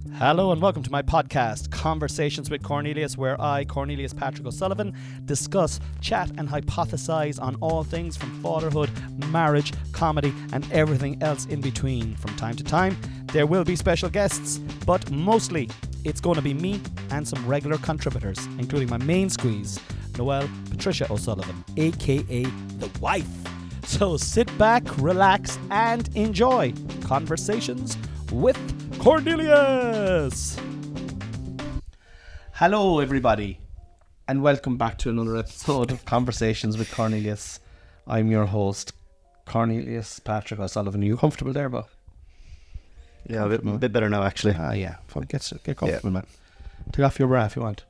Hello and welcome to my podcast, Conversations with Cornelius, where I, Cornelius Patrick O'Sullivan, discuss, chat and hypothesize on all things from fatherhood, marriage, comedy and everything else in between. From time to time, there will be special guests, but mostly it's going to be me and some regular contributors, including my main squeeze, Noelle Patricia O'Sullivan, aka the wife. So sit back, relax and enjoy Conversations with Cornelius. Hello everybody and welcome back to another episode of Conversations with Cornelius. I'm your host, Cornelius Patrick O'Sullivan. Are you comfortable there, Bo? Yeah, a bit better now actually. Yeah, get comfortable, man. Take off your bra if you want.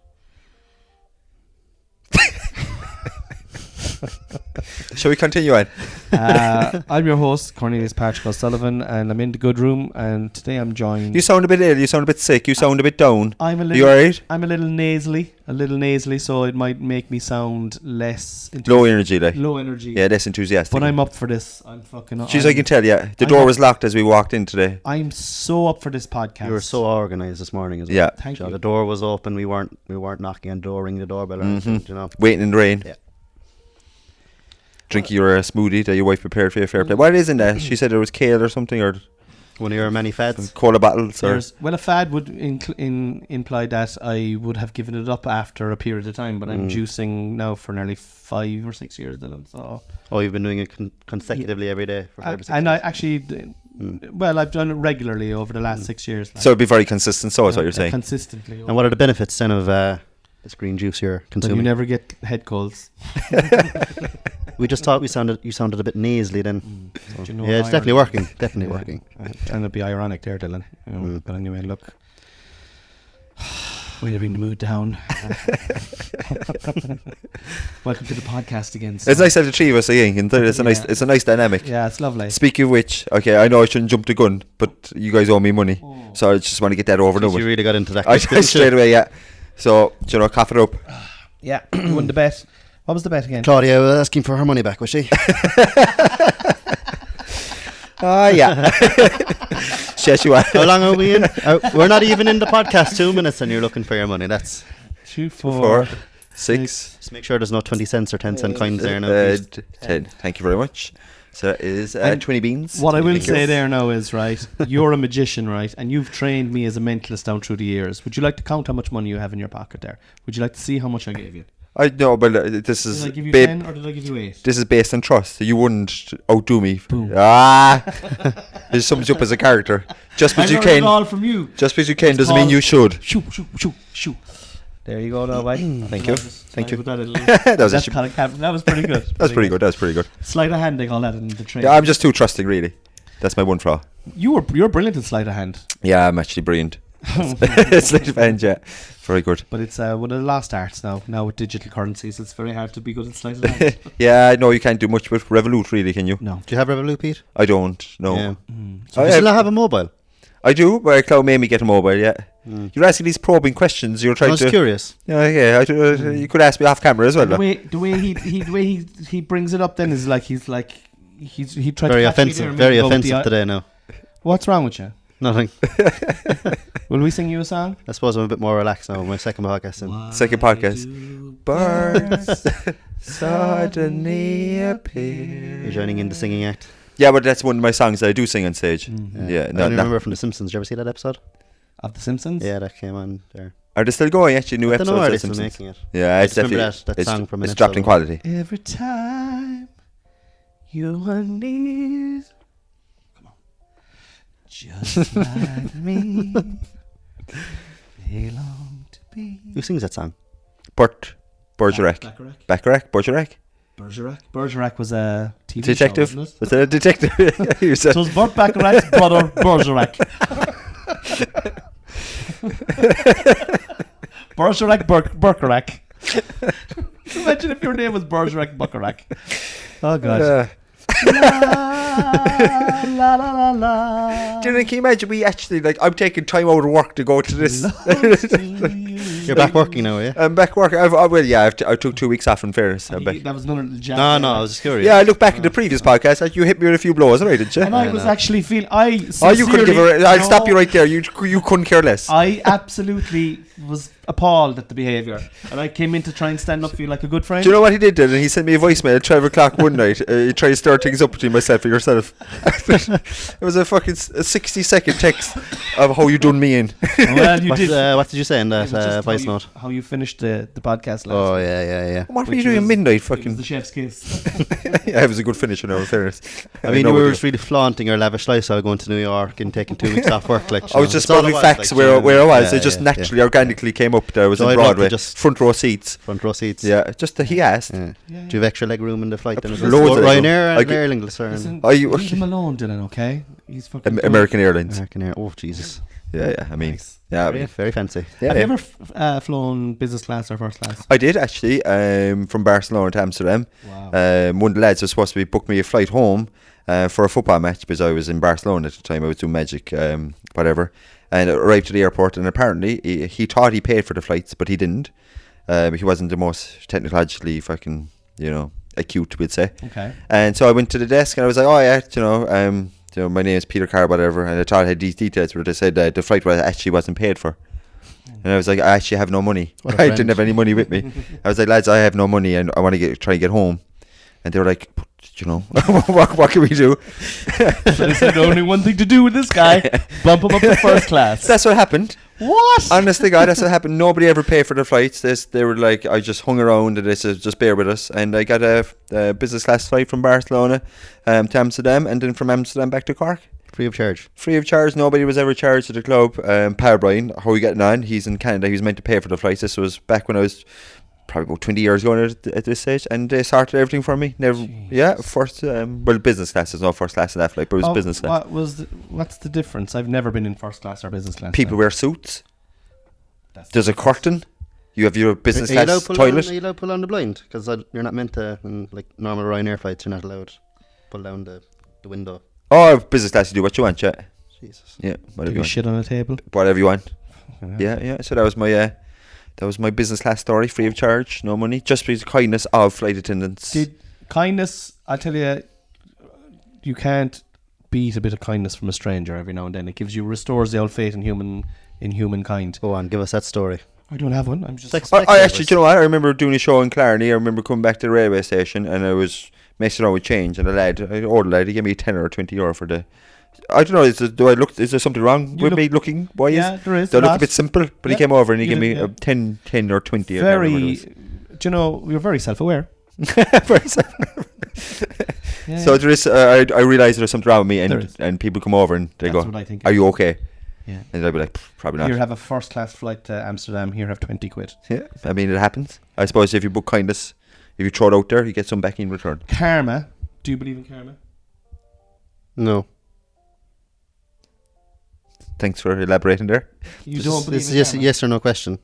Shall we continue on? I'm your host, Cornelius Patrick O'Sullivan, and I'm in the good room, and today I'm joined... You sound a bit ill, you sound a bit sick, you sound a bit down. You alright? I'm a little nasally, so it might make me sound less... Low energy, like. Low energy. Yeah, less enthusiastic. But I'm up for this. I'm fucking up. Jeez, I can tell you. The door was locked as we walked in today. I'm so up for this podcast. You were so organised this morning as well. Yeah. Thank you. The door was open, we weren't knocking on the door, ringing the doorbell or anything, you know. Waiting in the rain. Yeah. Drinking your smoothie that your wife prepared for you, fair play. What is in that? She said there was kale or something, or one of your many fads. Cola bottles, or well, a fad would imply that I would have given it up after a period of time, but I'm juicing now for nearly 5 or 6 years. So. Oh, you've been doing it consecutively every day for 5 or 6 years. And I actually, well, I've done it regularly over the last 6 years. So it'd be very consistent. So is what you're saying. Consistently. And what are the benefits then of this green juice you're consuming? You never get head colds. We just thought you sounded a bit nasally then. So, you know, yeah, it's definitely working. Definitely working. I'm trying to be ironic there, Dylan. You know, but anyway, look. Way to bring the mood down. Welcome to the podcast again. It's nice to have the three of us again. It's a nice dynamic. Yeah, it's lovely. Speaking of which, okay, I know I shouldn't jump the gun, but you guys owe me money, so I just want to get that over and over. You really got into that. I straight away, yeah. So, you know, cough it up. Yeah, you won the bet. What was the bet again? Claudia was asking for her money back, was she? Yeah. Yes, you are. How long are we in? We're not even in the podcast 2 minutes and you're looking for your money. That's 2, 4, 6. Just make sure there's no 20 cents or 10 cent coins there now. 10. Thank you very much. So it is 20 beans. What I will say there now is, right, you're a magician, right, and you've trained me as a mentalist down through the years. Would you like to count how much money you have in your pocket there? Would you like to see how much I gave you? I know, but this is... Did I give you 10 or did I give you 8? This is based on trust. You wouldn't outdo me. Boom. It sums you up as a character. Just because you I can... learned it all from you. Just because you can doesn't mean you should. Shoo. There you go now, mate. Thank you. Thank you. That was pretty good. That was pretty good. Sleight of handing all that in the train. Yeah, I'm just too trusting, really. That's my one flaw. You're brilliant at sleight of hand. Yeah, I'm actually brilliant. Sleight of hand, yeah. Very good. But it's one of the lost arts now. Now with digital currencies, it's very hard to be good at sleight of hand. Yeah, no, you can't do much with Revolut, really, can you? No. Do you have Revolut, Pete? I don't, no. Yeah. So you still have a mobile? I do, but Cloud made me get a mobile, yeah. You're asking these probing questions. You're trying to... I was curious. Yeah, you could ask me off camera as well. The way he brings it up then is like he tried very to offensive. Very offensive today now. What's wrong with you? Nothing. Will we sing you a song? I suppose I'm a bit more relaxed now. My second podcast. Birds suddenly appear. You're joining in the singing act. Yeah, but that's one of my songs that I do sing on stage. Yeah, I remember from The Simpsons. Did you ever see that episode? Of The Simpsons? Yeah, that came on there. Are they still going, actually, new episodes of The The Simpsons? making it. Yeah, it's definitely... that song from it's dropped in quality. Every time you are near, come on, just like me, they long to be. Who sings that song? Burt Bergerac. Bergerac was a TV detective. show, wasn't it? Was that a detective? So it was Burt Bacharach's brother, Bergerac. Bergerac. Imagine if your name was Bergerac Bacharach. Oh god. La la la la. Do you know, can you imagine we actually, like, I'm taking time out of work to go to this. You're back working now, yeah? I'm back working. I took 2 weeks off in fairness. I'm back. That was another little jab. No, I was just curious. Yeah, I look back at the previous podcast. You hit me with a few blows, right? Didn't you? And I was actually feeling. You couldn't give her. I'll stop you right there. You couldn't care less. I absolutely was appalled at the behaviour, and I came in to try and stand up for you like a good friend. Do you know what he did then? He sent me a voicemail at 12 o'clock one night. He tried to stir things up between myself and yourself. It was a fucking 60-second text of how you done me in. Well, you did. What did you say in that voice note? How you finished the podcast last Oh, week. yeah. What were you doing at midnight? It was Fucking. the chef's kiss. Yeah, it was a good finish, in all fairness. I mean, you were just really flaunting your lavish lifestyle going to New York and taking 2 weeks off work. Like, I was just spouting facts where I was. It just naturally, organically came up that I was So in I'd love to Broadway. just- Front row seats. Front row seats. Yeah, just that he asked. Yeah. Yeah. Do you have extra leg room in the flight? Then? Loads of leg room. Ryanair I and g- Aer Lingus or Listen, Are you- leave him alone, Dylan, okay? He's fucking American Airlines. American Air. Oh, Jesus. Yeah. I mean, yeah. I Very, mean, very fancy. yeah, Have yeah. you ever flown business class or first class? I did actually, from Barcelona to Amsterdam. Wow. One of the lads was supposed to be booked me a flight home for a football match because I was in Barcelona at the time. I was doing magic, whatever, and I arrived at the airport. And apparently, he thought he paid for the flights, but he didn't. He wasn't the most technologically fucking, acute, we'd say. Okay. And so I went to the desk and I was like, oh yeah, my name is Peter Carr, whatever. And I thought I had these details, but they said the flight actually wasn't paid for. And I was like, I actually have no money. What a I friend. didn't have any money with me. I was like, lads, I have no money and I want to try and get home. And they were like, what can we do? So they said only one thing to do with this guy: bump him up to first class. That's what happened. What? Honestly, God, that's what happened. Nobody ever paid for the flights. They were like, I just hung around and they said, just bear with us. And I got a business class flight from Barcelona to Amsterdam, and then from Amsterdam back to Cork. Free of charge. Free of charge. Nobody was ever charged at the club. Pal Brian, how are you getting on? He's in Canada. He was meant to pay for the flights. This was back when I was probably about 20 years ago at this stage, and they sorted everything for me. Never, yeah, first, business class. There's no first class in that flight, but it was business class. What's the difference? I've never been in first class or business class. People wear suits. There's a curtain. You have your business class toilet. Are you allowed to pull on the blind? Because you're not meant to, in like normal Ryanair flights, you're not allowed to pull down the window. Oh, business class, you do what you want, yeah. Jesus. Yeah, Do whatever you you want. shit on a table? Whatever you want. Yeah. So that was my business class story, free of charge, no money, just because of kindness of flight attendants. Kindness, I'll tell you, you can't beat a bit of kindness from a stranger every now and then. It restores the old faith in humankind. Go on, give us that story. I don't have one. I'm just. I actually, do you know what? I remember doing a show in Clarny. I remember coming back to the railway station and I was messing around with change, and an older lad, he gave me 10 or 20 euro for the. I don't know. Is there something wrong with me looking? Why Yeah, there is. Do I look lot. a bit simple? But he Yeah, came over and he you gave me did, 10 or 20. I can't Very. remember Do you know, you're very self-aware. what it was. Yeah. So there is. I realise there's something wrong with me, There is. and people come over and they That's go, what I think. "Are you okay?" Yeah. And I'd be like, "Probably not." Here, have a first class flight to Amsterdam. Here, have 20 quid. Yeah, I mean, it happens. I suppose if you book kindness, if you throw it out there, you get some back in return. Karma. Do you believe in karma? No. Thanks for elaborating there. You don't believe It's in yes, karma? yes or no question.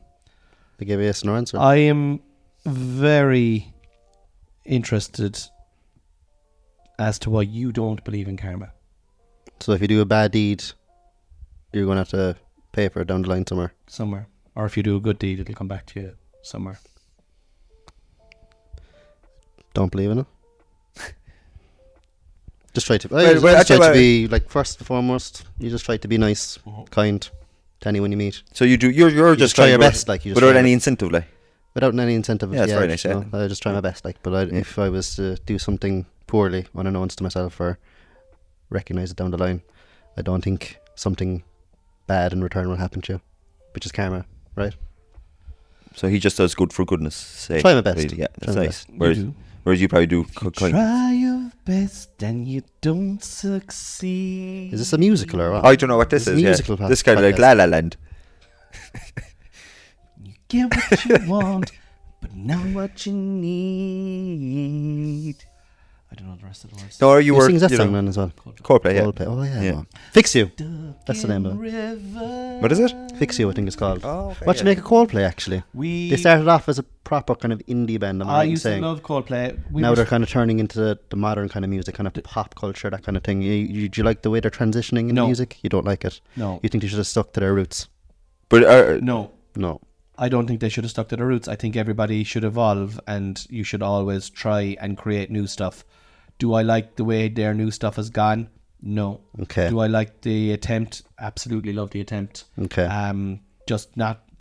They gave a yes or no answer. I am very interested as to why you don't believe in karma. So if you do a bad deed, you're going to have to pay for it down the line somewhere. Or if you do a good deed, it'll come back to you somewhere. Don't believe in it. Just try to. Well, I just I try tell to you be like first and foremost. You just try to be nice, kind to anyone you meet. So you do. You're You just try trying your to- best, like you just without try any your- incentive, like. without any incentive. Yeah, that's very nice, just, you know, I just try my best, like. But if I was to do something poorly, unannounced to myself, or recognize it down the line, I don't think something bad in return will happen to you, which is karma, right? So he just does good for goodness' sake. Try my best. Really. Yeah, that's Try my nice. You Whereas you probably do do. kind. Try your best and you don't succeed. Is this a musical or what? I don't know what this It's a is. musical This kind of like podcast. La La Land. You get what you want, but not what you need. I don't know the rest of the words. No, you Who were. sings that you song know, then as well? Coldplay, yeah. Coldplay. Oh yeah. Yeah. go on. Fix You. That's the name of it. it. What is it? Fix You, I think it's called. Oh, okay, What you make a Coldplay actually? We They started off as a proper kind of indie band. I used to love Coldplay. Now they're kind of turning into the modern kind of music, kind of pop culture, that kind of thing. Do you like the way they're transitioning in No. music? You don't like it? No. You think they should have stuck to their roots? But No. No. I don't think they should have stuck to their roots. I think everybody should evolve, and you should always try and create new stuff. Do I like the way their new stuff has gone? No. Okay. Do I like the attempt? Absolutely love the attempt. Okay.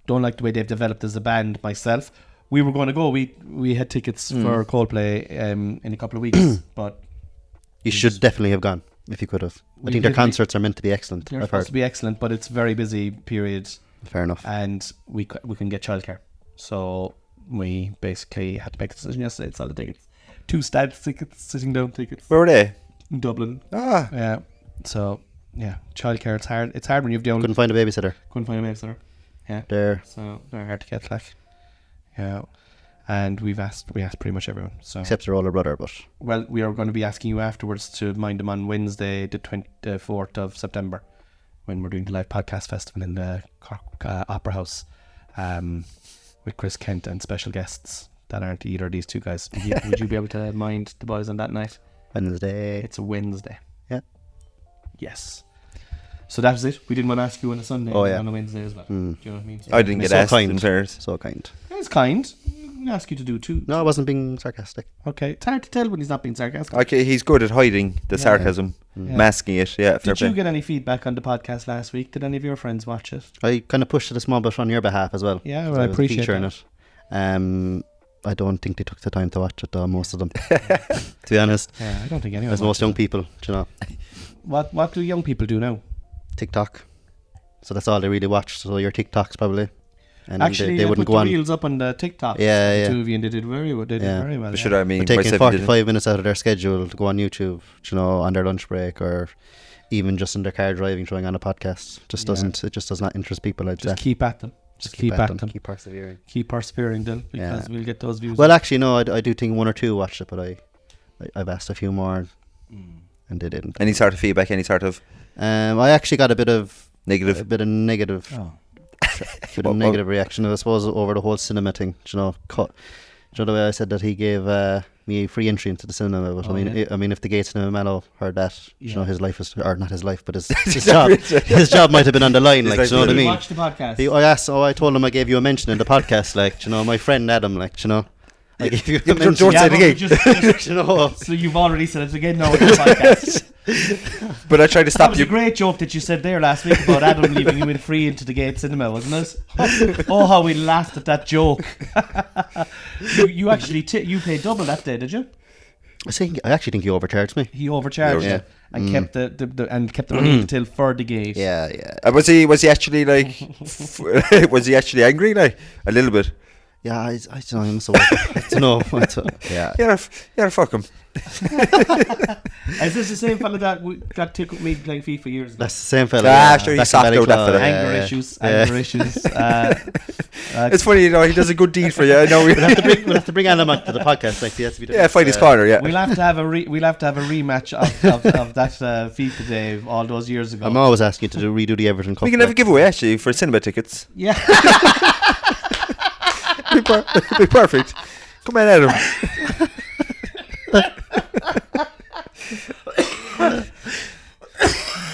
Don't like the way they've developed as a band myself. We were going to go. We had tickets for Coldplay in a couple of weeks, but You should definitely have gone if you could have. I think their concerts are meant to be excellent. they're I've supposed heard. to be excellent, but it's very busy period, Fair enough. and we can get childcare. So we basically had to make a decision yesterday to sell the tickets. 2 stats tickets, sitting down tickets where were they? in Dublin. Ah, Yeah. So yeah, childcare. It's hard. It's hard when you've the only Couldn't find a babysitter. couldn't find a babysitter. Yeah. There. So they're hard to get, like. Yeah. And we asked pretty much everyone. So Except your older brother, but well, we are going to be asking you afterwards to mind them on Wednesday, the 24th of September, when we're doing the live podcast festival in the Cork Opera House, with Chris Kent and special guests that aren't either of these two guys. Would you be able to mind the boys on that night? Wednesday. It's a Wednesday. Yeah. Yes. So that was it. We didn't want to ask you on a Sunday, Oh, yeah. on a Wednesday as well. Mm. Do you know what I mean? So I didn't get So asked in kind. fairness. So kind. it's kind. I ask you to do too. No, I wasn't being sarcastic. Okay. It's hard to tell when he's not being sarcastic. Okay, he's good at hiding the Yeah. sarcasm, Yeah. masking it. Yeah, fair Did you play. get any feedback on the podcast last week? Did any of your friends watch it? I kind of pushed it a small bit on your behalf as well. Yeah, So well, I was appreciate featuring that. it. I don't think they took the time to watch it, though, most of them. To be honest. Yeah, I don't think anyone. As most young people, do you know. What do young people do now? TikTok. So that's all they really watch. So your TikToks probably. And Actually, they wouldn't put go the on. reels up on the TikTok. Yeah, the yeah. two of you, and they did very well. They did Yeah. very well. Should yeah. I mean They're taking myself? didn't- 45 minutes out of their schedule to go on YouTube, you know, on their lunch break, or even just in their car driving, throwing on a podcast. Yeah. It just does not interest people, I'd say. Just keep at them. Just keep at them. Keep persevering. Keep persevering, Dylan, because Yeah. we'll get those views. Well, actually, no, I do think 1 or 2 watched it, but I've asked a few more, and they didn't. Any sort of feedback? Any sort of I actually got a bit of negative? negative, oh. negative reaction, I suppose, over the whole cinema thing. Do you know, do you know the way I said that he gave me free entry into the cinema? But Oh, I mean, if the Gate Cinema Mellow heard that, you know, Yeah. his life is, or not his life, but his job, his job might have been on the line. His Like, life do you know what I would mean? Watch the podcast. I told him I gave you a mention in the podcast. Like, do you know, my friend Adam. Like, do you know, I gave you a George mention. said but again. just- Do you know, so you've already said it again now in the podcast. But I tried to That stop was you. a great joke that you said there last week about Adam leaving you in free into the Gate Cinema, wasn't it? Oh, how we laughed at that joke. you actually you paid double that day, did you? I actually think he overcharged me. He overcharged Yeah. it and kept the money until for the gate. Yeah, yeah. Was he actually like? Was he actually angry? Like a little bit. Yeah, I don't know. I'm so I don't know. Yeah. Yeah, fuck him. Is this the same fella that took me playing FIFA years ago? That's the same fella. Sure, he Back in socked out that Ballyclaw, fella. Anger yeah. issues. Yeah. Anger issues. It's funny, you know, he does a good deed for you. I know. We'll have to bring Adam onto the podcast. Like, he has to be the Yeah, fight his corner. Yeah. We'll have to have a rematch of that FIFA day all those years ago. I'm always asking you to redo the Everton Cup. We can have a giveaway actually for cinema tickets. Yeah. It'd be perfect. Come on, Adam.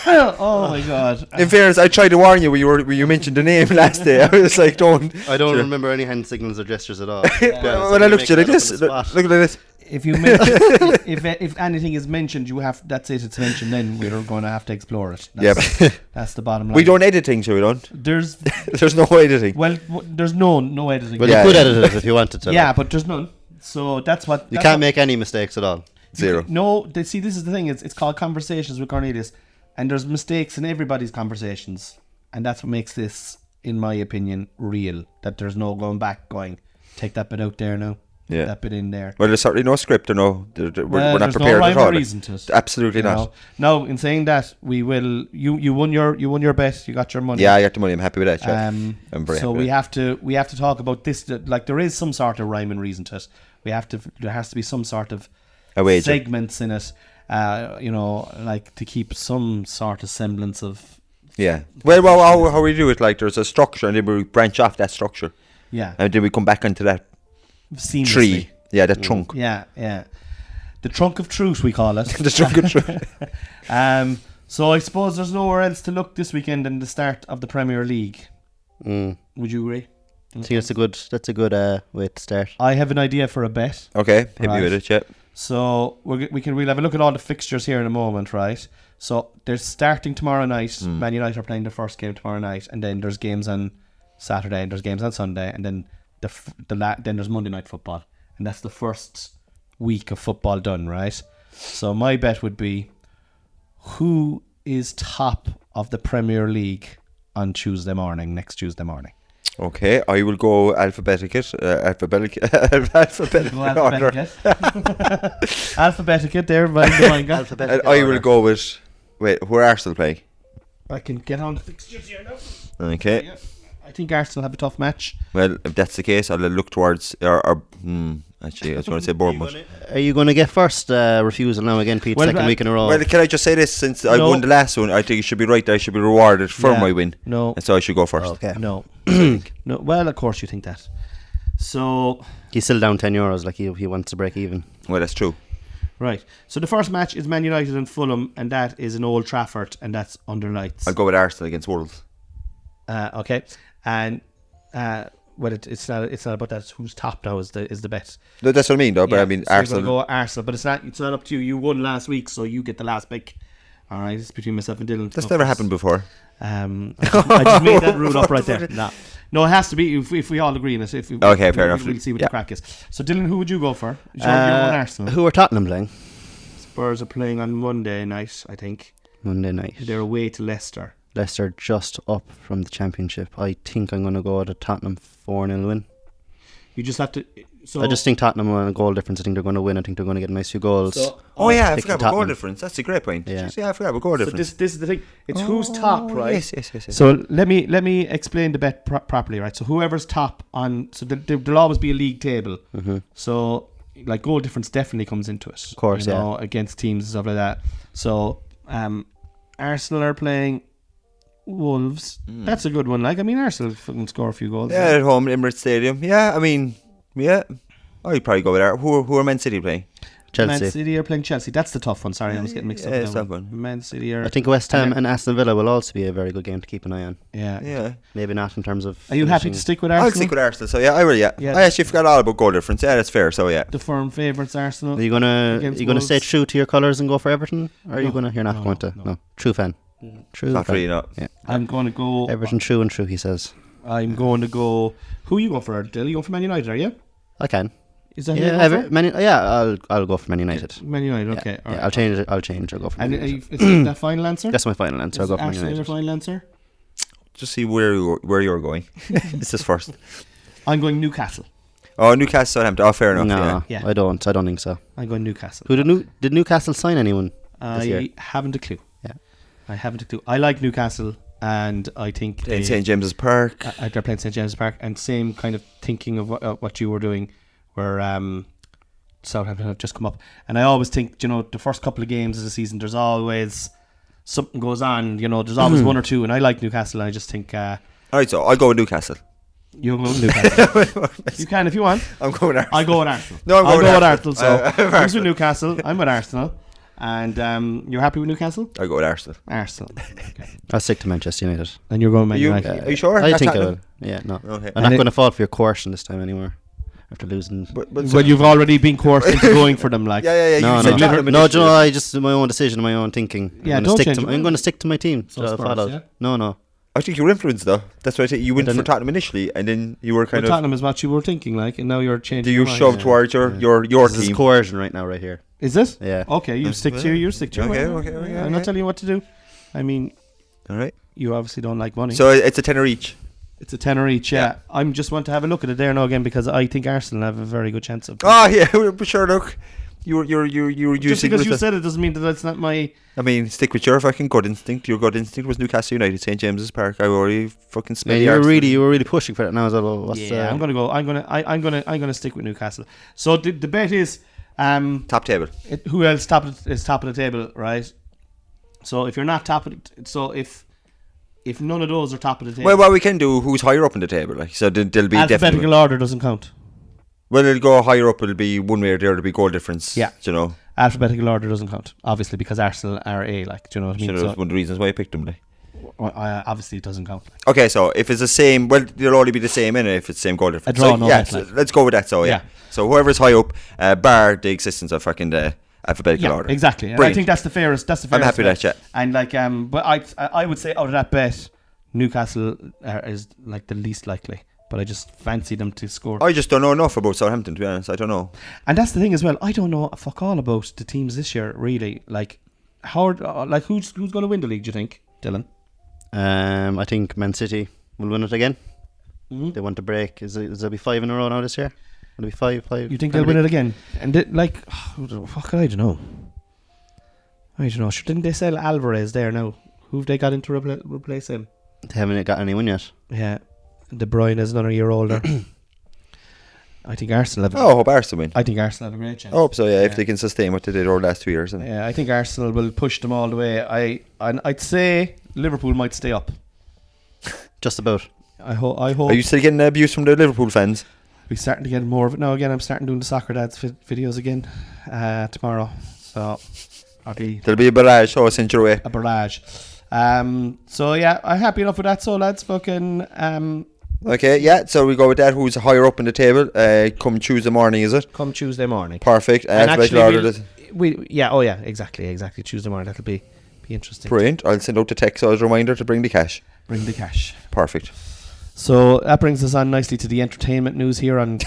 Oh my god. In fairness, I tried to warn you when you mentioned the name last day. I was like, don't. I don't Sure. remember any hand signals or gestures at all. When I looked at you like this, look at this. If you if anything is mentioned, that's it. It's mentioned. Then we're going to have to explore it. That's the bottom line. We don't edit things, so we don't. There's There's no editing. well, there's no editing. Well, Yeah, you could yeah. edit it if you wanted to. Yeah, but there's none. So that's what You that's can't what- make any mistakes at all. Zero. No, see, this is the thing. It's called Conversations with Cornelius, and there's mistakes in everybody's conversations, and that's what makes this, in my opinion, real. That there's no going back, take that bit out there now, Yeah. that bit in there. Well, there's certainly no script or no. We're not There's prepared no at rhyme all. or reason to it. Absolutely You not. know? Now, in saying that, we will. You won your bet. You got your money. Yeah, I got the money. I'm happy with that. Yeah. I'm very so happy. we have to talk about this. Like there is some sort of rhyme and reason to it. There has to be some sort of A wager. segments in it. You know, like to keep some sort of semblance of Yeah. Well, how we do it? Like, there's a structure, and then we branch off that structure, Yeah. and then we come back onto that Seamlessly. tree. Yeah, that trunk. Yeah. The trunk of truth, we call it. The trunk of tree. So I suppose there's nowhere else to look this weekend than the start of the Premier League. Mm. Would you agree? I think that's a good way to start. I have an idea for a bet. Okay, hit Right. me with it, yeah. So we'll have a look at all the fixtures here in a moment, right? So they're starting tomorrow night. Man United are playing their first game tomorrow night, and then there's games on Saturday, and there's games on Sunday, and then then there's Monday Night Football, and that's the first week of football done, right? So my bet would be, who is top of the Premier League on next Tuesday morning? Okay, I will go alphabetical order. Alphabeticate there, Vanga. And I will go with. Wait, who are Arsenal playing? I can get on the fixtures here now. Okay. Yeah. I think Arsenal have a tough match. Well, if that's the case, I'll look towards. Actually, I was going to say Bournemouth. Are you going to get first refusal now again, Pete? Well, second week in a row. Well, can I just say this? Since I No. won the last one, I think it should be right that I should be rewarded for Yeah. my win. No. And so I should go first. Okay. No. No. Well, of course you think that. So, He's still down €10. Like he wants to break even. Well, that's true. right. So the first match is Man United and Fulham, and that is in Old Trafford, and that's under lights. I'll go with Arsenal against Wolves. Okay. And well, it's not about that. It's who's top now is the bet. No, that's what I mean, though. But Yeah, I mean, so you're Arsenal. gonna go Arsenal, but it's not up to you. You won last week, so you get the last pick. All right, it's between myself and Dylan. That's never happened before. I just made that rule up right there. No, it has to be if we all agree on it. Okay, fair enough. We'll see what Yeah. the crack is. So, Dylan, who would you go for? You're on Arsenal. Who are Tottenham playing? Spurs are playing on Monday night, I think. Monday night. They're away to Leicester. Leicester just up from the Championship. I think I'm going to go with a Tottenham 4-0 win. You just have to. So I just think Tottenham on a goal difference. I think they're going to win. I think they're going to get a nice few goals. Oh, yeah, I Pick forgot about goal Tottenham. difference. That's a great point. Yeah. Jeez, yeah, I forgot about goal So difference. this is the thing. It's who's top, right? Yes. So let me explain the bet properly, right? So whoever's top on, so there'll always be a league table. Mm-hmm. So like goal difference definitely comes into it, Of course, you know, against teams and stuff like that. So Arsenal are playing Wolves. That's a good one. Like, I mean, Arsenal can score a few goals. Yeah, at home at Emirates Stadium. Yeah, I mean, yeah. I'd probably go with that. Who are Man City playing? Chelsea. Man City are playing Chelsea. That's the tough one. Sorry, I was getting mixed up. Yeah, with it's that that one. Man City are. I think West Ham and and Aston Villa will also be a very good game to keep an eye on. Yeah. Yeah. Maybe not in terms of. Are you happy to finishing. stick with Arsenal? I'll stick with Arsenal. So yeah, I will. Yeah. Yeah. I actually forgot all about goal difference. Yeah, that's fair. So yeah. The firm favourites, Arsenal. Are you gonna Against stay Wolves. true to your colours and go for Everton? Or are you No, gonna? You're not no, going to. no. No. True fan. True. Not fan. really, no. Yeah. I'm going to go. Everton true and true. He says. I'm going to go. Who are you going for, Dylan? You going for Man United? Are you? I can. Is that who Yeah. you're going for? I'll go for Man United. Man United. Okay. Yeah, all right. I'll change it. I'll change. I'll go for Man And United. is that final answer? That's my final answer. I'll go for Man Arsenal your United. final answer? Just see where you're going. This is first. I'm going Newcastle. Oh, Newcastle, Southampton. Oh, fair enough. No, Yeah. I don't think so. I'm going Newcastle. Who did Newcastle sign anyone this year? I haven't a clue. Yeah. I haven't a clue. I like Newcastle, and I think In St James's Park. they're playing St James's Park, and same kind of thinking of what you were doing, where Southampton have just come up, and I always think, you know, the first couple of games of the season, there's always something goes on, you know, there's always one or two, and I like Newcastle, and I just think All right, so I'll go with Newcastle. you'll go with Newcastle. You can if you want. I'm going with Arsenal. I'll go with Arsenal. No, I'm I'll going go with Arsenal. Arsenal. So he's with Newcastle. I'm with Arsenal, and you're happy with Newcastle? I'll go with Arsenal. Arsenal. Okay. I'll stick to Manchester United. And you're going Man You, United. are you sure? I Not think I Tottenham? will. Yeah, no. Okay. I'm not going to fall for your coercion this time anymore. After losing. But Well, you've already been coerced into going for them, like. yeah. No, You no, said Tottenham no. initially. I just my own decision, my own thinking. Yeah, I'm don't gonna change stick it. to. I'm going to stick to my team. So that I Spurs, followed. yeah? No. I think you were influenced though. That's why I think you went Then for it- Tottenham initially, and then you were kind Well, of. Tottenham is what you were thinking, like, and now you're changing. Do you your mind. shove towards your This is team? coercion right now, right here. Is it? Yeah. Okay, you stick to your Okay, way. okay, I'm not telling you what to do. I mean, All right. you obviously don't like money. So it's a tenner each. It's a tenner each. Yeah. I'm just want to have a look at it there now again because I think Arsenal have a very good chance of. Oh yeah, but sure. Look, you're Just using. because with you the- said it doesn't mean that that's not my. I mean, stick with your fucking gut instinct. Your gut instinct was Newcastle United, St James's Park. I already fucking Yeah, spent. you were really pushing for it now as well. What's I'm gonna go. I'm gonna stick with Newcastle. So the bet is top table. who else is top of the table, right? So if you're not top of it, so if if none of those are top of the table, Well, what we can do, who's higher up in the table? Like, so there'll be alphabetical definitely. order doesn't count. Well, it'll go higher up. It'll be one way or the other. It'll be goal difference. Yeah. Do you know? Alphabetical order doesn't count, obviously, because Arsenal are A. Like, do you know what I mean? So that's one of the reasons why I picked them. Like. Obviously, it doesn't count. Okay, so if it's the same, well, they'll only be the same in it if it's the same goal difference. A draw, So, no yeah, bet, so like. let's go with that. So Yeah. So whoever's high up, bar the existence of fucking the alphabetical Yeah, order. exactly. And I Brilliant. think that's the fairest. I'm happy with bet. that. Yeah. And like, but I would say out of that bet, Newcastle is like the least likely. But I just fancy them to score. I just don't know enough about Southampton, to be honest. I don't know. And that's the thing as well. I don't know fuck all about the teams this year, really. Like, how? Like, who's going to win the league? Do you think, Dylan? I think Man City will win it again. Mm-hmm. They want to break. Is there be 5 in a row now this year? Will it be 5? You think they'll win it again? And like, fuck, I don't know. I don't know. Didn't they sell Alvarez there now? Who've they got in to replace him? They haven't got anyone yet. Yeah, De Bruyne is another year older. I think Arsenal have. Oh, I hope Arsenal win. I think Arsenal have a great chance. I hope so, yeah, if they can sustain what they did over the last 2 years. And Yeah, I think Arsenal will push them all the way. I'd say Liverpool might stay up. Just about. I hope. Are you still getting abuse from the Liverpool fans? We're starting to get more of it now. Again, I'm starting doing the soccer dads videos again tomorrow. So I'll be There'll be a barrage, so I sent your way. a barrage. So yeah, I'm happy enough with that. So lads, fucking Okay, yeah, so we go with that. Who's higher up in the table? Come Tuesday morning, is it? come Tuesday morning. Perfect. And Alphabetical actually, order. exactly. Tuesday morning. That'll be interesting. Brilliant. I'll send out the text as a reminder to bring the cash. Bring the cash. Perfect. So that brings us on nicely to the entertainment news here on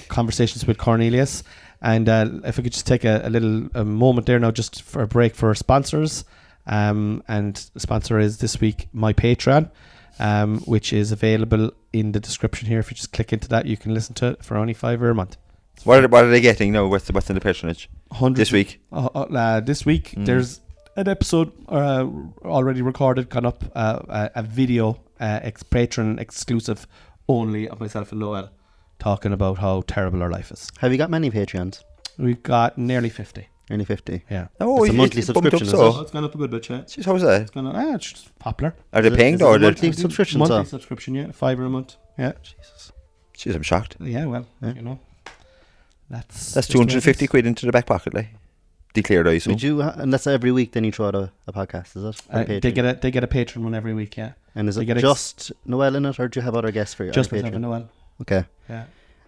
Conversations with Cornelius. And if we could just take a little moment there now just for a break for our sponsors. And the sponsor is this week my Patreon, which is available in the description here. If you just click into that, you can listen to it for only €5 a month. What are they getting now? What's in the patronage? This week? This week, there's an episode already recorded, gone up, a video, Patreon exclusive only of myself and Noel talking about how terrible our life is. Have you got many Patreons? We've got nearly 50. Nearly 50. Yeah. Oh, It's a monthly subscription, is It's gone up a good bit, yeah. Jeez, how's that? It's gone up, it's just popular. Are they Is it- paying is though? it Or a they- monthly subscription? Monthly So subscription, yeah. €5 a month. Yeah. Jeez, I'm shocked. Yeah, well, Yeah. you know. That's That's just the way it 250 is. quid into the back pocket, like. Declared, I assume. would you? And that's every week. Then you throw out a podcast, is it? On They Patreon? get a Patreon one every week, yeah. And is they it get just Noel in it, or do you have other guests for your Just Patreon? myself and Noel. Okay. Yeah.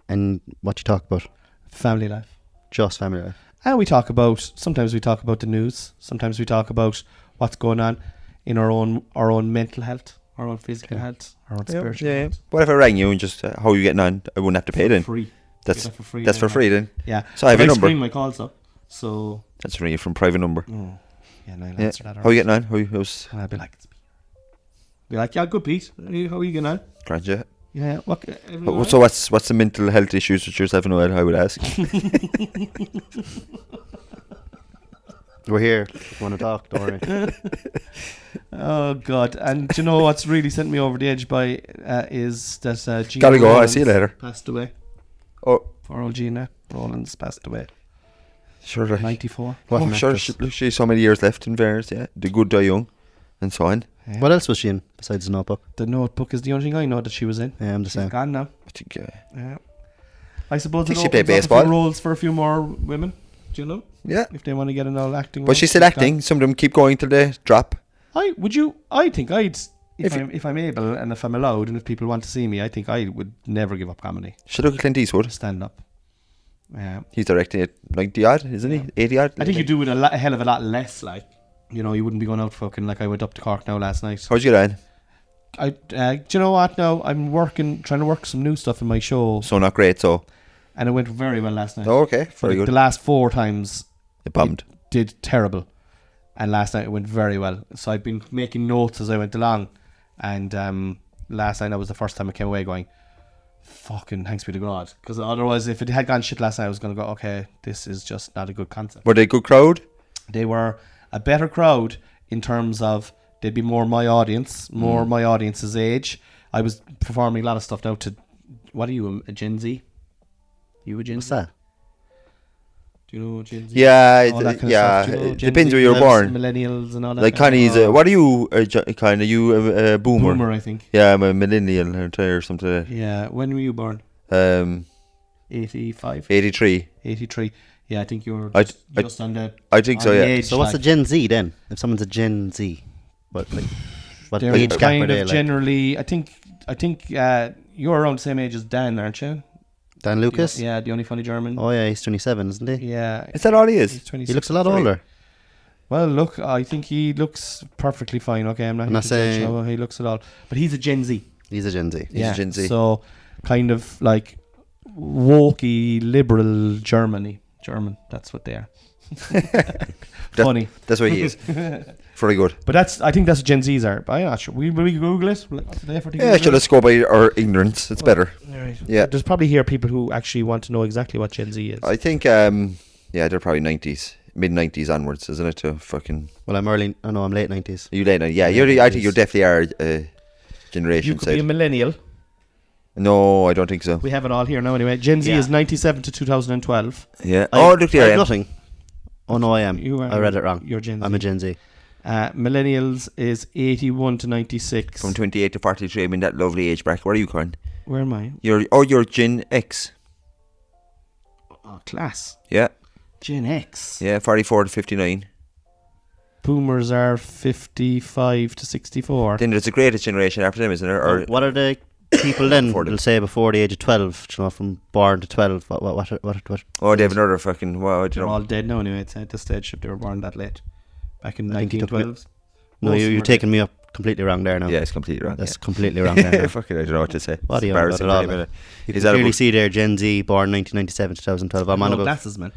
And what you talk about? Family life. Just family life. And sometimes we talk about the news. Sometimes we talk about what's going on in our own mental health, our own physical health, our own spiritual Yeah. health. What if I rang you and just how are you getting on? I wouldn't have to pay then. Free. That's Get that for free. that's for then, free then. Yeah. So I have But your number. screen my calls up. So. That's ringing from private number. Oh. Yeah, no, I'll Yeah. answer that. How are you getting on? How's And I'll be like, it's Peter. Be like, yeah, good, Pete. How are you getting on? Grant, yeah. Yeah. What? everything all right? So what's the mental health issues with yourself and Noel? I would ask. We're here. Want to talk? Don't worry. Oh God! And do you know what's really sent me over the edge by is that Gina Gotta go. I'll Rowlands see you later. Passed away. Oh, Poor old Gina Rowlands passed away. sure. Like, 94. What an sure. actress. She's so many years left in fairness. Yeah, the good die young, and so on. Yeah. What else was she in besides the Notebook? The Notebook is the only thing I know that she was in. Yeah, I'm the She's same. gone now. I think. Yeah. I suppose Think it she played opens up a baseball. few roles for a few more women. Do you know? Yeah, If they want to get an all acting. but she's still acting. Some of them keep going till they drop. I think I'd. If I'm able and if I'm allowed and if people want to see me, I think I would never give up comedy. Should look at Clint Eastwood. Stand up. Yeah. He's directing it 90 odd, isn't he? 80 odd. I think you do it a hell of a lot less. Like, you know, you wouldn't be going out fucking like I went up to Cork now last night. How'd you get on? Do you know what? Now I'm trying to work some new stuff in my show, So not great. So and it went very well last night. oh, okay, very Like, good. the last 4 times It bombed. did terrible, and last night it went very well. So I've been making notes as I went along, and last night that was the first time I came away going, "Fucking thanks be to God," because otherwise, if it had gone shit last night, I was going to go, "Okay, this is just not a good concept." Were they a good crowd? They were a better crowd in terms of they'd be more my audience, my audience's age. I was performing a lot of stuff now to, what are you, a Gen Z? You a Gen What's Z? that? Do you know Gen Z? Yeah, All that kind of yeah. stuff. Do you know It Gen depends Z? where you're born. Millennials and all that. Like kind of Connie's, stuff. what are you? Kind of you a boomer? Boomer, I think. Yeah, I'm a millennial or something. Like Yeah. When were you born? that. 85? 83. 83. Yeah, I think you're I- just on the. I think on so. the Yeah. age, So what's a like, Gen Z then? If someone's a Gen Z, what they're age gap are kind they of like? generally. I think you're around the same age as Dan, aren't you? Dan Lucas? Yeah, the only funny German. Oh yeah, he's 27, isn't he? Yeah. Is that all he He's is? 26. He looks a lot Sorry. older. Well, look, I think he looks perfectly fine. Okay, I'm not I'm not saying- how he looks at all, but he's a Gen Z. He's a Gen Z. He's a Gen Z. So kind of like wokey liberal German. That's what they are. Funny, That's what he is. Very good. but I think that's what Gen Zs are. But I'm not sure. Will we Google it? What's the effort to Yeah, Google sure, it? let's go by our ignorance. It's better. Alright. Yeah. There's probably here people who actually want to know exactly what Gen Z is. I think, yeah, they're probably 90s, mid 90s onwards, isn't it? To fucking. Well, I'm early. Oh no, I'm late 90s. Are you late now? Yeah, Yeah, I think you 90s. definitely are generation you could be a side. millennial. No, I don't think so. We have it all here now anyway. Gen Z Yeah. is 97 to 2012. Yeah. I- Oh, look I there. have nothing. Oh no, I am. You are, I read it wrong. You're Gen Z. I'm a Gen Z. Millennials is 81 to 96. From 28 to 43, I mean that lovely age bracket. Where are you, Corin? Where am I? You're Gen X. Oh, class. Yeah. Gen X. Yeah, 44 to 59. Boomers are 55 to 64. Then there's the greatest generation after them, isn't there? Or What are the people then? For them. They'll say before the age of 12. You know, from born to 12. What? oh, they have another fucking. Well, I don't They're know. all dead now anyway. It's at this stage if they were born that late. Back in I think you took 1912s. No, Most of them you're are taking me up completely wrong there now. Yeah, it's completely wrong. That's completely wrong there. now. Fucking, I don't know what to say. What It's are you on about embarrassing at all, for him, like? innit? You Is can that clearly about- see there Gen Z born 1997 2012. I'm on no about. glasses, man.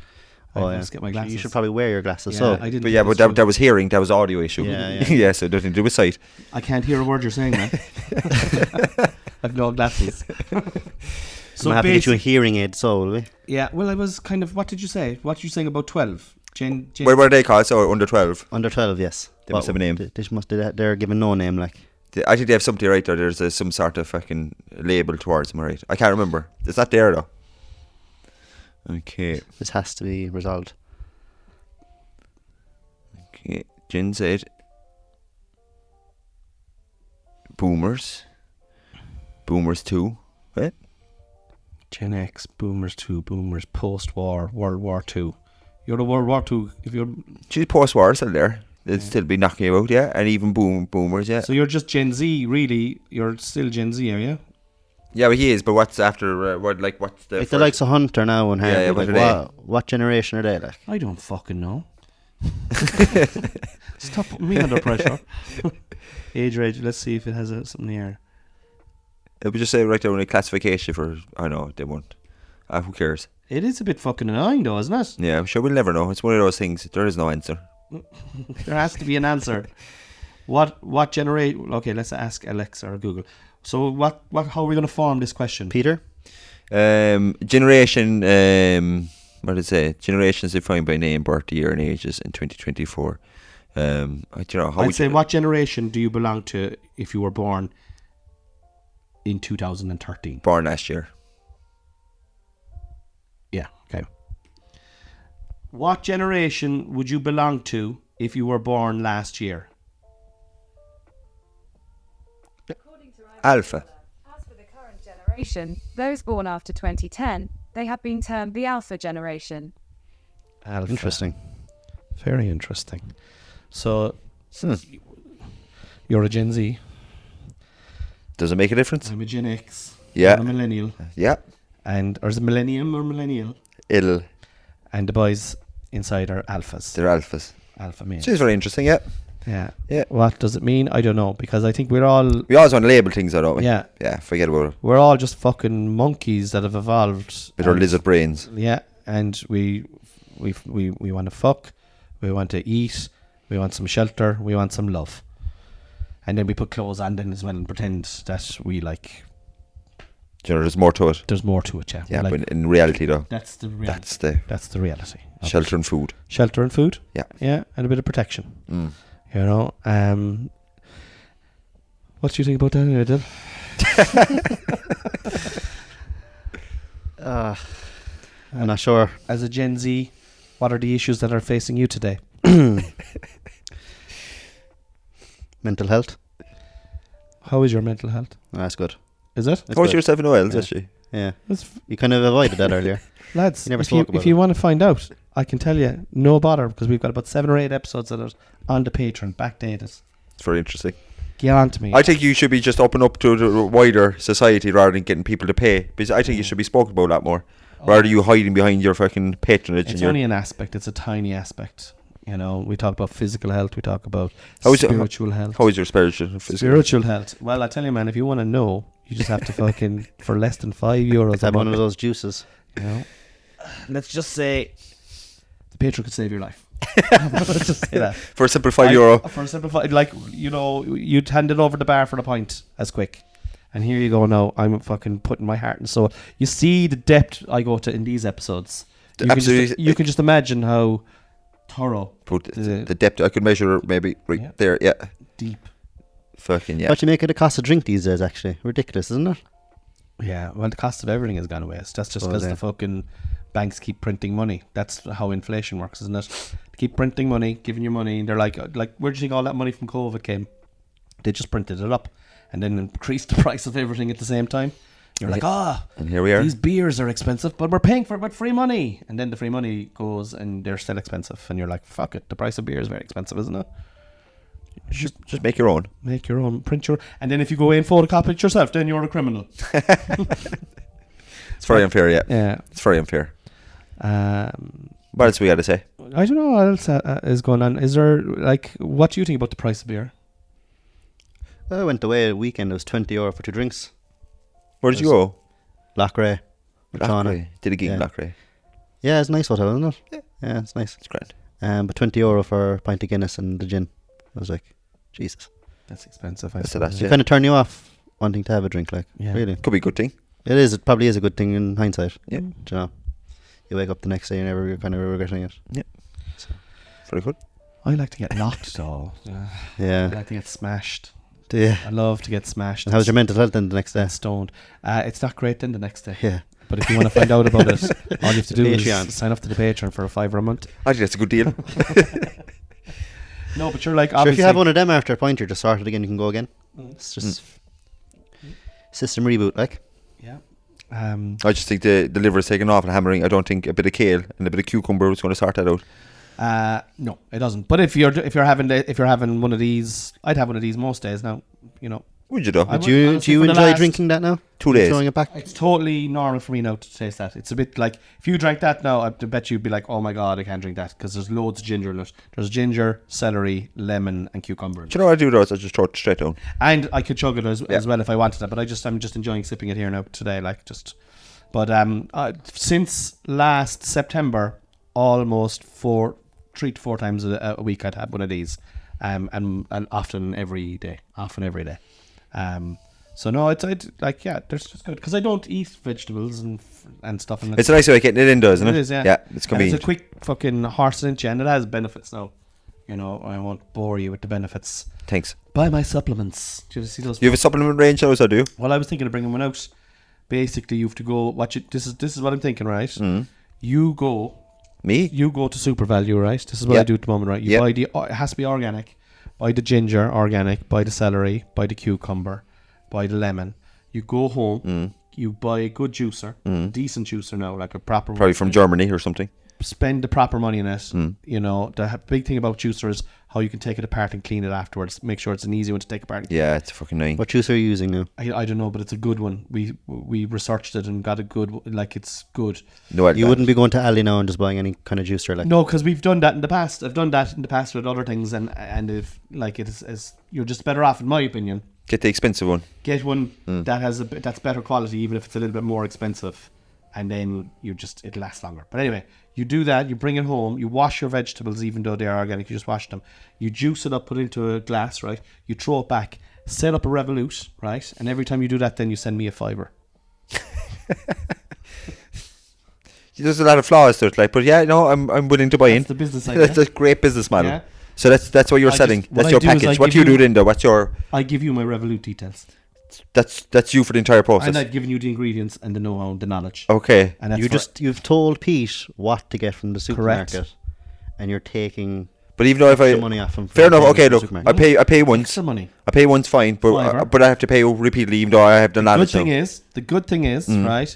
Oh I yeah. must get my glasses. You should probably wear your glasses. Yeah, So I didn't. But yeah, but that was hearing. That was audio issue. Yeah, yeah. So nothing to do with sight. I can't hear a word you're saying, man. I've no glasses. I'm happy to get you a hearing aid. So will we? yeah, well, I was kind of. What did you say? What did you saying about 12? Gen Where were they called? So under 12. Under 12, yes. They must have a name. They're given no name, like. I think they have something right there. There's some sort of fucking label towards them, right? I can't remember. It's not there though. Okay. This has to be resolved. Okay. Gen Z. Boomers. Boomers 2. What? Gen X, Boomers 2, Boomers post-war, World War 2. You're the World War 2. If you're She's post-war still there. They'd still be knocking you out, yeah. And even boomers, yeah. so you're just Gen Z, really. You're still Gen Z, are you? Yeah, but he is. But what's after? What's the? Like the first- likes of Hunter now and Harvey. Yeah, like what are what generation are they like? I don't fucking know. Stop putting me under pressure. Age range. Let's see if it has something here. It would just say right down a classification for. I know they won't. Who cares? It is a bit fucking annoying, though, isn't it? Yeah, I'm sure we'll never know. It's one of those things. There is no answer. There has to be an answer. What generate? Okay, let's ask Alexa or Google. So what? How are we going to form this question? Peter? Generation. What did it say? Generations defined by name, birth, year, and ages in 2024. I don't know how. I'd say, what generation do you belong to if you were born in 2013? Born last year. Yeah. Okay. What generation would you belong to if you were born last year? Alpha. As for the current generation, those born after 2010, they have been termed the Alpha generation. Alpha. Interesting. Very interesting. So, you're a Gen Z. Does it make a difference? I'm a Gen X. Yeah. I'm a millennial. Yeah. Or is it millennium or millennial? It'll. And the boys inside are alphas. They're alphas. Alpha males. Which is very interesting. Yeah. Yeah. Yeah. What does it mean? I don't know, because I think we're all We always want to label things, though, don't we? yeah, Yeah. Forget about it. we're all just fucking monkeys that have evolved. With our and- lizard brains. Yeah, and we want to fuck, we want to eat, we want some shelter, we want some love, and then we put clothes on then as well and pretend that we like. Do you know, there's more to it. There's more to it, yeah. Yeah, Like, but in reality, though, that's the reality. that's the the reality. of it. shelter and food. Shelter and food. Yeah. Yeah, and a bit of protection. Mm. You know. What do you think about that, anyway, Dil? I'm not sure. As a Gen Z, What are the issues that are facing you today? Mental health. How is your mental health? Oh, that's good. Is it? That's How was good. your 7 oils, Yeah. actually? Yeah. It's You kind of avoided that earlier. Lads, You never if you, spoke about if you it. want to find out, I can tell you, no bother, because we've got about 7 or 8 episodes of it on the Patreon, backdated. It's very interesting. Get on to me. I think you should be just open up to the wider society rather than getting people to pay. Because I think you should be spoken about a lot more. Rather than you hiding behind your fucking patronage. It's and your only an aspect. It's a tiny aspect. You know, we talk about physical health. We talk about How is it- spiritual health. How is your spiritual? Spiritual health. Well, I tell you, man, if you want to know, you just have to fucking, for less than €5 Let's a have one of month, those juices. you know, let's just say the Patreon could save your life. Let's just say that. For a simple €5. For a simplified, like, you know, you'd hand it over the bar for the pint as quick. And here you go now. I'm fucking putting my heart and soul. You see the depth I go to in these episodes. Absolutely. You can just imagine how thorough, But the depth I could measure maybe right there. Yeah. deep. Fucking yeah. What you make of the cost of drink these days, actually? Ridiculous, isn't it? Yeah, well, the cost of everything has gone away. That's just Oh, because yeah. the fucking banks keep printing money. That's how inflation works, isn't it? They keep printing money, giving you money, and they're like, where do you think all that money from COVID came? They just printed it up and then increased the price of everything at the same time. You're like, And here we are. these beers are expensive, but we're paying for it with free money. And then the free money goes and they're still expensive. And you're like, fuck it, the price of beer is very expensive, isn't it? Just make your own. Make your own, print your... And then if you go in and photocopy it yourself, then you're a criminal. It's very unfair, yeah. Yeah. It's very unfair. Um, What else we got to say? I don't know what else is going on. Is there, like, what do you think about the price of beer? I went away a weekend. It was €20 for 2 drinks. Where did you go? Lochray. Loughrea. Did a gig in Yeah. Loughrea. Yeah, it's a nice hotel, isn't it? Yeah, it's nice. It's grand. But €20 for a pint of Guinness and the gin. I was like, Jesus. That's expensive. I That's suppose. it, It Yeah. kind of turn you off wanting to have a drink, like, Yeah. really. Could be a good thing. It is. It probably is a good thing in hindsight. Yeah. Do you know? You wake up the next day and you're kind of regretting it. Very good. I like to get knocked, though. I Yeah. like to get smashed. Yeah. I love to get smashed. And how's your mental health then the next day? and stoned? It's not great then the next day. Yeah. But if you want to find out about it, all you have to do Patreon. is sign up to the Patreon for $5 a month. I think that's a good deal. No, but you're like, Sure, if obviously... you have one of them after a point, you're just sorted again, you can go again. It's just system reboot, like. Yeah. I just think the liver is taken off and hammering. I don't think a bit of kale and a bit of cucumber is going to sort that out. No, it doesn't. But if you're having one of these, I'd have one of these most days now. You know, Would you though? I Do you honestly, for the enjoy last drinking that now? 2 days. Throwing it back? it's totally normal for me now to taste that. It's a bit like if you drank that now, I bet you'd be like, oh my god, I can't drink that because there's loads of ginger in it. There's ginger, celery, lemon, and cucumber. Do you know what I do though? Is I just throw it straight down. And I could chug it as Yeah. well if I wanted that, but I'm just enjoying sipping it here now today, like just. But since last September, almost 3 to 4 times a week I'd have one of these, and often every day. So no, I'd like there's just good because I don't eat vegetables and stuff. And It's a nice way of getting it in, though, isn't it? It is, yeah. Yeah, it's and convenient. it's a quick fucking horse inch, and it has benefits now. You know, I won't bore you with the benefits. Thanks. Buy my supplements. Do you see those? You have a supplement range now, so I do. Well, I was thinking of bringing one out. Basically, you have to go watch it. This is what I'm thinking, right? You go to Super Value, right? This is what I Yep. do at the moment, right? You Yep. buy it has to be organic. Buy the ginger, organic. Buy the celery. Buy the cucumber. Buy the lemon. You go home. You buy a good juicer, a decent juicer now, like a proper Probably one. from Germany or something. Spend the proper money in it. You know, the big thing about juicer is how you can take it apart and clean it afterwards. Make sure it's an easy one to take apart. Yeah, it's fucking annoying. What juice are you using now? I don't know, but it's a good one. We researched it and got a good, like it's good. No, You wouldn't be going to Aldi now and just buying any kind of juicer, like. No, because we've done that in the past. I've done that in the past with other things, and if like it is you're just better off, in my opinion. Get the expensive one. Get one that has that's better quality, even if it's a little bit more expensive, and then it lasts longer. But anyway, you do that. You bring it home. You wash your vegetables, even though they are organic. You just wash them. You juice it up, put it into a glass, right? You throw it back. Set up a Revolut, right? And every time you do that, then you send me a $5. There's a lot of flaws to it, like, but yeah, no, I'm willing to buy in. That's the business idea. That's a great business model. Yeah. So that's what you're selling. what That's I your do is I package. What give do you you- do then, though? What's your? I give you my Revolut details. That's you for the entire process. And I've given you the ingredients and the know-how, the knowledge. Okay. And that's You've told Pete what to get from the supermarket, and you're taking But even though if extra money off him. fair enough. Okay, from the look, supermarket. I pay once. extra money. I pay once, fine, Fiver. but I have to pay repeatedly, even though I have the knowledge. The good thing is, right?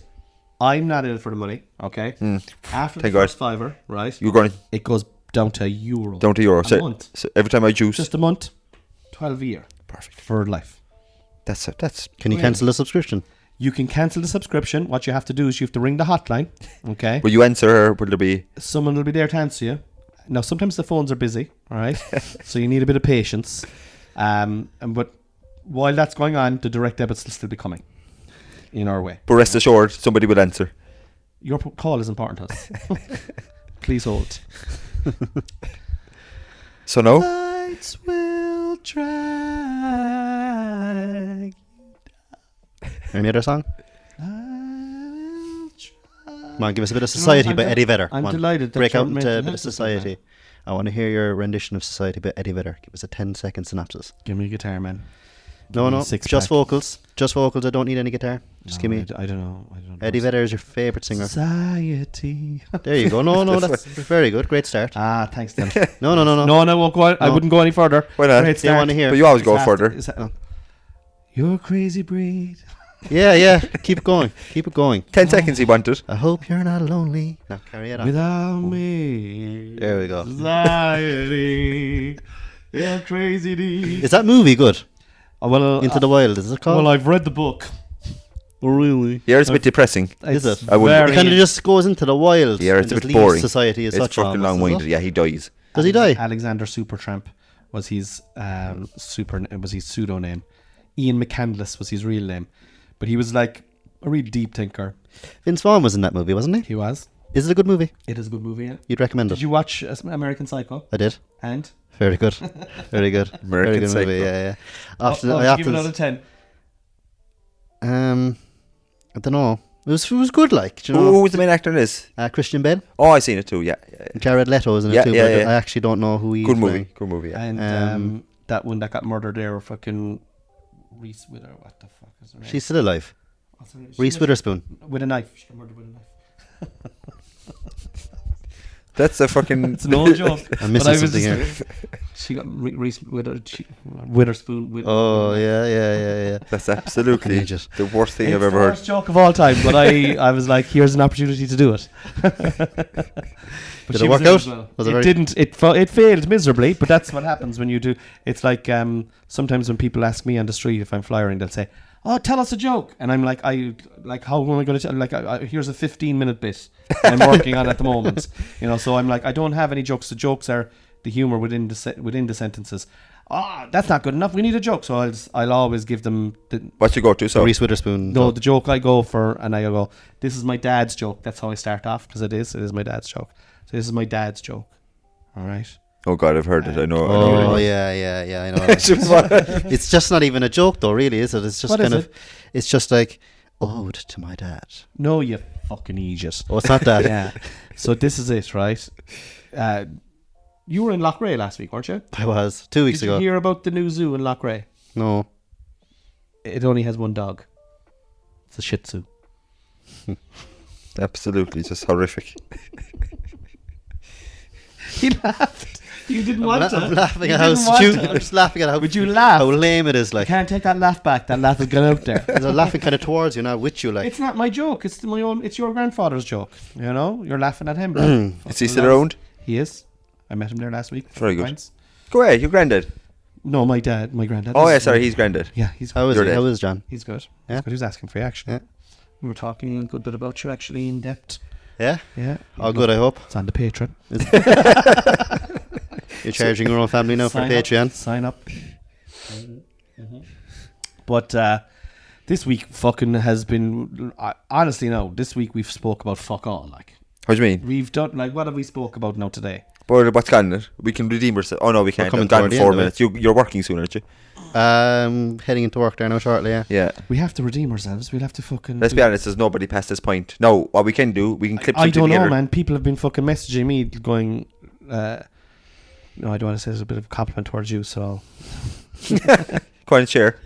I'm not in it for the money. Okay. After Thank the God. first fiver, right? You're going It goes down to €1. down to euro. A month. So every time I juice, Just a month. 12 a year. perfect. For life. That's Can you cancel the subscription? You can cancel the subscription. What you have to do is you have to ring the hotline. Okay. Will you answer, or will there be? Someone will be there to answer you. Now, sometimes the phones are busy, all right? So you need a bit of patience. But while that's going on, the direct debits will still be coming in our way. But rest assured, somebody will answer. Your call is important to us. Please hold. So no. Lights will drag. Any other song? I'll try. Come on, give us a bit of Society by Eddie Vedder. I'm Come on. delighted that Break you're out into mental a bit of health this Society. week, I want to hear your rendition of Society by Eddie Vedder. Give us a 10-second synopsis. Give me a guitar, man. No, me a no, six just pack. vocals. Just vocals. I don't need any guitar. Just give me. I don't know. Eddie Vedder is your favourite singer. Society. There you go. No, that's very good. Great start. Thanks, Tim. No. No, I won't go. I No. wouldn't go any further. Why not? Great They start. want to hear. But you always go Is that- further. is that- You're a crazy breed. Yeah. Keep it going. Keep it going. 10 seconds he wanted. I hope you're not lonely. Now carry it on. Without me. There we go. Society. You're crazy deed. Is that movie good? Well, Into the Wild, is it called? well, I've read the book. Oh, really? Yeah, it's a bit depressing. Is It's it? I wouldn't- very- It kind of just goes into the wild. Yeah, it's and a just bit leaves boring. Society as It's such. fucking almost, is long-winded. it? Yeah, he dies. Does he die? Alexander Supertramp was his pseudonym. Ian McCandless was his real name, but he was like a real deep thinker. Vince Vaughn was in that movie, wasn't he? He was. Is it a good movie? It is a good movie. Yeah. You'd recommend it? Did you watch American Psycho? I did. And Very good. Very good. Very American good Psycho. movie. Yeah. what Often, would I you give it out often, of 10? I don't know. It was good. Like, do you Who know, was the main actor in this? Christian Bale, Oh, I seen it too. Yeah. Jared Leto is in it Yeah, too. yeah, but yeah. I actually don't know who he Good is. movie. Good movie. Yeah. And that one that got murdered there, fucking Reese Wither. What the fuck is her name? She's still alive. What's her name? Reese Witherspoon. With a knife. She got murdered with a knife. That's a fucking. It's no joke. I'm But missing I was something just- here. She got Reese Witherspoon. With Oh yeah. That's absolutely Idiot. the worst thing It's I've the ever heard. worst joke of all time, but I was like, here's an opportunity to do it. But Did she it was work in out? as well. Was it It very- didn't. It failed miserably, but that's what happens when you do. It's like sometimes when people ask me on the street if I'm flyering, they'll say, "Oh, tell us a joke," and I'm like, how am I going to tell? Like, here's a 15-minute bit I'm working on at the moment, So I'm like, I don't have any jokes. The jokes are the humor within the sentences. That's not good enough. We need a joke, so I'll always give them What you go to? So Reese Witherspoon. the joke I go for, and I go, this is my dad's joke. That's how I start off, because it is my dad's joke. So this is my dad's joke. All right. oh god, I've heard it. I know. Oh yeah. I know. It's just not even a joke though, really, is it? It's just What kind is of. It's just like ode to my dad. No, you fucking idiot. Oh, it's not that. Yeah. So this is it, right? You were in Loughrea last week, weren't you? I was 2 weeks Did ago. you hear about the new zoo in Loughrea? No. It only has one dog. It's a Shih Tzu. Absolutely, just horrific. He laughed. You didn't want to. I'm laughing You at how didn't want stupid. to. I'm just laughing at how. Would you laugh? How lame it is. I Like can't take that laugh back. That laugh has gone out there. I'm laughing kind of towards you now, with you. Like It's not my joke. It's my own. It's your grandfather's joke. You're laughing at him. Is he still around? He is. I met him there last week. Very good. Pints. Go ahead, your granddad. No, my granddad. Oh is- yeah, sorry, he's granddad. Yeah, he's how is You're he? dead. How is John? he's good. Yeah? He's good. He was asking for you actually. Yeah. We were talking a good bit about you actually in depth. Yeah. Yeah. All good, I hope. It's on the Patreon. You're charging your own family now for Sign Patreon. Up, sign up. But this week fucking has been honestly no. This week we've spoke about fuck all. Like What do you mean? we've done like what have we spoke about now today? But what's gone in it? We can redeem ourselves. Oh no, we can't. coming I'm gone toward in the 4 end of minutes. You're working soon, aren't you? Heading into work there now shortly. Yeah. Yeah. We have to redeem ourselves. We'll have to fucking. Let's be honest. There's nobody past this point. No, what we can do, we can clip I something don't together. know, man. People have been fucking messaging me going. No, I don't want to say it's a bit of a compliment towards you. So Go on and share.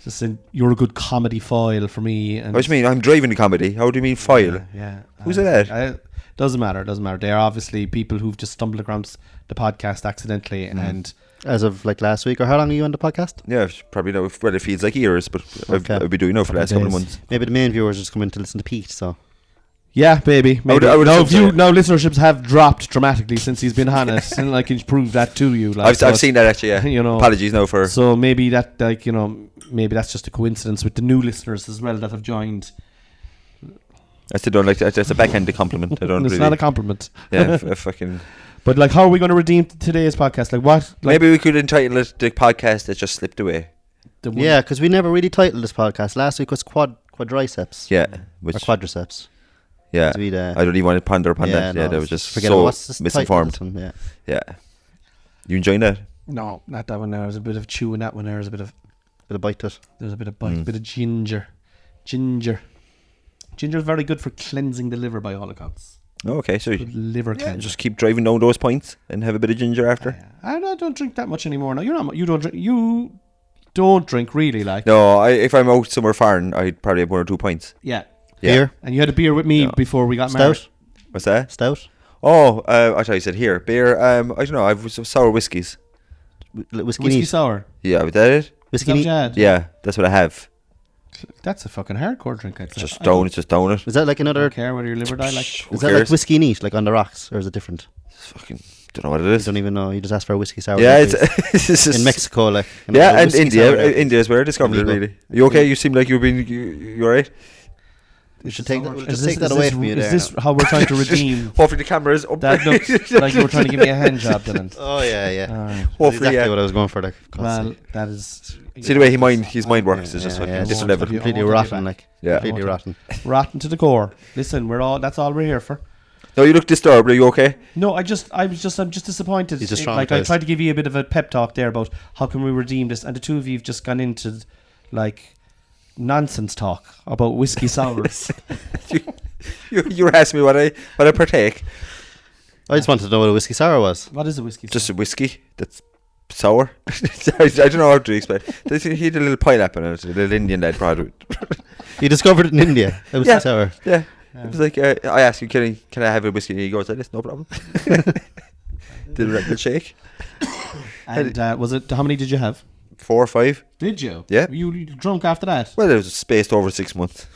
Just saying, you're a good comedy foil for me. And What do you mean? I'm driving the comedy. How do you mean foil? Yeah. Who's that? Doesn't matter. They're obviously people who've just stumbled across the podcast accidentally and. As of like last week, or how long are you on the podcast? Yeah, probably know. Well, it feels like years, but I've been doing now for the last couple of months. Maybe the main viewers just come in to listen to Pete, so. Yeah, baby. Maybe. I would Now listenerships have dropped dramatically since he's been on it, and I can prove that to you. Like, I've seen that actually. Yeah. You know, apologies now for. So maybe that, like, you know, maybe that's just a coincidence with the new listeners as well that have joined. I still don't like that. That's a backhanded compliment. I don't. It's really, not a compliment. Yeah, fucking. But like, how are we going to redeem today's podcast? Like, what? Like, Maybe we could entitle it the podcast that just slipped away. Yeah, because we never really titled this podcast. Last week was quadriceps. Yeah, Or quadriceps. Yeah, So I don't even want to ponder upon that. Yeah, no, that was just forget so what's the misinformed. title of this one? Yeah, you enjoying that? No, not that one. There was a bit of chewing. That one. There was a bit of bite to it. There's a bit of bite, bit of ginger. Ginger is very good for cleansing the liver by all accounts. Oh, okay, so Good liver cleanser. just keep driving down those points and have a bit of ginger after. I don't drink that much anymore. No, you don't drink. You don't drink really, like. No, if I'm out somewhere foreign, I'd probably have 1 or 2 pints. Yeah. Yeah. Beer? And you had a beer with me before we got married. Stout? What's that? Stout? Oh, I thought you said here beer. I don't know. I've some sour whiskies. Whiskey Whiskey neat? sour. Yeah, was that it? Is Whiskey that what neat? you had? Yeah, that's what I have. That's a fucking hardcore drink. I'd say. Just down it. Is that like I don't another... care whether your liver die. Like, Who Is that like cares? whiskey neat, like on the rocks? Or is it different? Fucking don't know what it I is. don't even know. You just ask for a whiskey sour. Yeah, like it's just in Mexico, like. Yeah, and whiskey India. sour there. India is where I discovered it. Illegal. Really. You okay? You seem like you've been. You alright? We should take that, we'll Is just this- take that is away this- from you Is there. this how we're trying to redeem? Hopefully the camera is up. That looks like you were trying to give me a hand job, Dylan. Oh, yeah. Alright. That's Hopefully, exactly yeah. what I was going for. Like, Well, that is See the way his mind works is just fucking it's different won't level. have you- completely I won't have you rotten, back. like. Yeah. Completely rotten. rotten to the core. Listen, that's all we're here for. No, you look disturbed. Are you okay? No, I'm just disappointed. He's just Like, I traumatised. tried to give you a bit of a pep talk there about how can we redeem this, and the two of you've just gone into like nonsense talk about whiskey sours. You were asking me what I partake. I just wanted to know what a whiskey sour was. What is a whiskey sour? Just a whiskey that's sour. I don't know how to explain. He had a little pineapple in it. A little Indian lad product. You discovered it in India. A whiskey Yeah. sour. Yeah. It was like I asked him, can I have a whiskey? And he goes, "Yes, no problem." Did a regular shake. And was it? How many did you have? 4 or 5. Did you? Yeah. Were you drunk after that? Well, it was spaced over 6 months.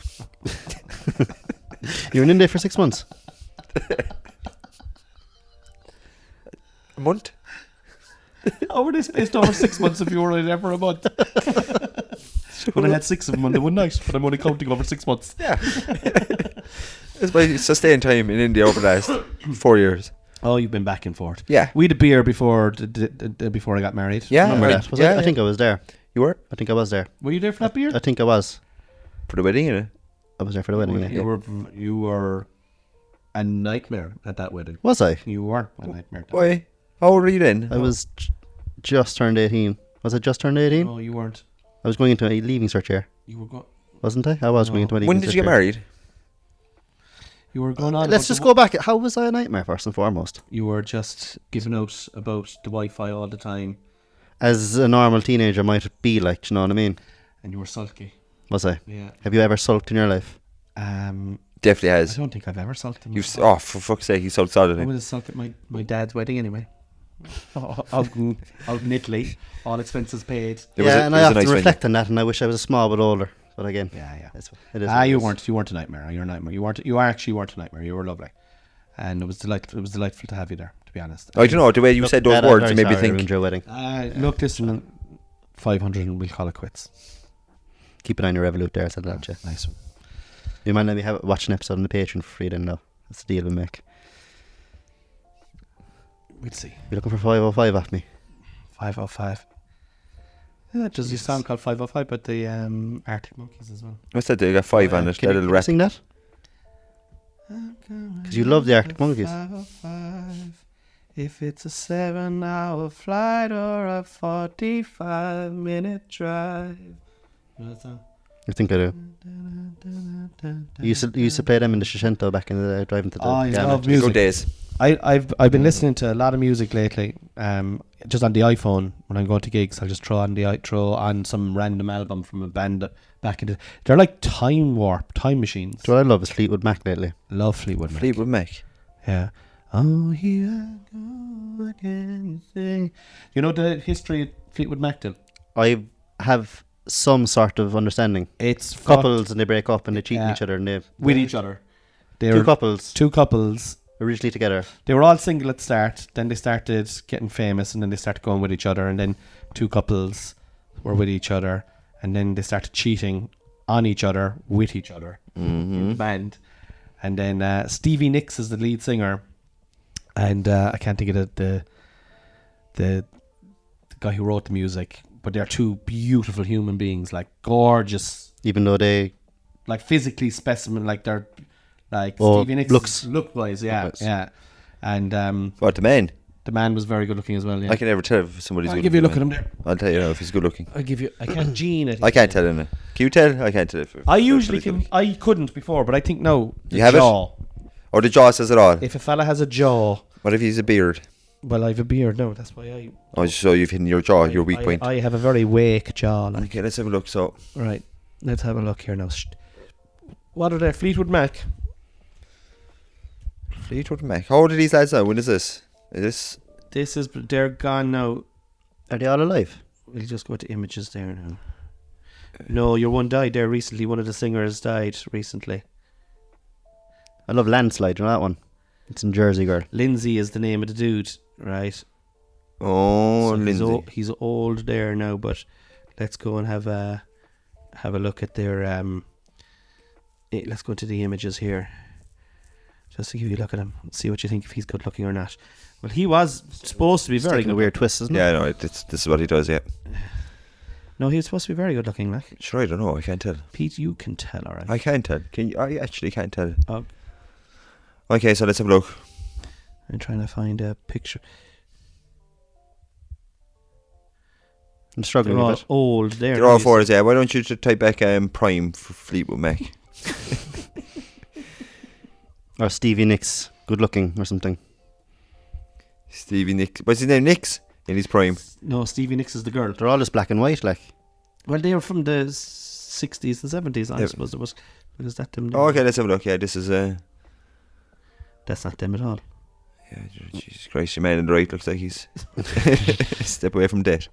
You were in India for 6 months. A month? How were they spaced over 6 months if you were only there for a month? Well, I had 6 of them on the one night, but I'm only counting over 6 months. Yeah. It's my sustained time in India over the last 4 years. Oh, you've been back and forth. Yeah. We had a beer before before I got married. Yeah. Remember right. that? Was Yeah, I think I was there. You were? I think I was there. Were you there for that beer? I think I was. For the wedding, innit? I was there for the wedding, yeah. You were a nightmare at that wedding. Was I? You were a nightmare. Why? How old were you then? I was just turned 18. Was I just turned 18? No, you weren't. I was going into a leaving cert year. You were going. Wasn't I? I was No. going into a leaving When did cert you get year. married? You were going on. Let's about just the go back. How was I a nightmare, first and foremost? You were just giving out about the Wi-Fi all the time, As a normal teenager might be like, do you know what I mean? and you were sulky. Was I? Yeah. Have you ever sulked in your life? Definitely I has. don't think I've ever sulked. Oh, for fuck's sake, he's so solid. I would have sulked at my dad's wedding anyway. Out in Italy, all expenses paid. And I have to reflect on that, and I wish I was a small bit older. But again, Yeah. it is what it You is. weren't a nightmare. You're a nightmare. You actually weren't a nightmare. You were lovely, and it was delightful to have you there. To be honest. I don't know, the way you said those Dad, I'm words, very it made me sorry I ruined think. your wedding. Look, listen, 500 and we'll call it quits. Keep an eye on your Revolut there, I said that to you. Nice one. You might let me watch an episode on the Patreon for free then, though. That's the deal we make. We'll see. You're looking for 505 off me. 505. Yeah, does your song called 505, but the Arctic Monkeys as well. What's that? They got 5 on it. Can That you little rap. sing that? Because you love the Arctic Monkeys. 505. If it's a 7-hour flight or a 45-minute drive. You know that song? I think I do. You used to play them in the Shishento back in the day, driving to the Oh, yeah. Ghana. Love music. Good days. I've been listening to a lot of music lately. Just on the iPhone when I'm going to gigs, I'll just throw on some random album from a band back in the. They're like time machines. So what I love is Fleetwood Mac lately. Love Fleetwood Mac. Fleetwood Mac. Yeah. Oh, here I go again. You know the history of Fleetwood Mac, Dylan? I have some sort of understanding. It's Couples and they break up and they cheat on each other and they with each other. two couples originally together. They were all single at the start. Then they started getting famous, and then they started going with each other. And then two couples were with each other, and then they started cheating on each other with each other in the band. And then Stevie Nicks is the lead singer, and I can't think of the guy who wrote the music. But they're two beautiful human beings, like gorgeous. Even though they like physically specimen, like they're like Stevie Nicks look-wise, yeah. And What, the man? the man was very good looking as well. Yeah, I can never tell if somebody's I'll good give you a look looking, at him there. I'll tell you now if he's good looking. I can't gene it. I can't tell him. Can you tell? I can't tell. If I usually if somebody's good can. looking. I couldn't before, but I think no. The You have it? jaw. Or the jaw says it all. If a fella has a jaw, What if he's a beard? well, I have a beard. No, that's why I. Oh, so you've hidden your jaw, your weak point. I have a very wake jaw. Like. Okay, let's have a look. So, Right, let's have a look here now. What are they? Fleetwood Mac. Fleetwood Mac. How old are these lads now? When is this? Is this? They're gone now. are they all alive? We'll just go to images there now. No, your one died there recently. One of the singers died recently. I love Landslide, you know that one? It's in Jersey Girl. Lindsay is the name of the dude, right? Oh, So Lindsay. he's old there now, but let's go and have a look at their let's go to the images here, just to give you a look at him, see what you think, if he's good looking or not. Well, he was supposed to be It's very taking a good. weird twist, isn't it? Yeah, I know. This is what he does, yeah. No, he was supposed to be very good looking. Like Sure, I don't know. I can't tell. Pete, you can tell, all right. I can't tell. Can you? I actually can't tell. Oh. Okay, so let's have a look. I'm trying to find a picture. I'm struggling They're a all bit. old. There, They're all fours, yeah. Why don't you just type back Prime for Fleetwood Mac? Or Stevie Nicks, good looking or something. Stevie Nicks. What's his name? Nicks? In his prime. No, Stevie Nicks is the girl. They're all just black and white, like. Well, they were from the 60s and 70s, I Yeah. suppose it was. Was that them? Oh, okay, let's have a look. Yeah, this is That's not them at all. yeah, Jesus Christ, your man on the right looks like he's step away from death.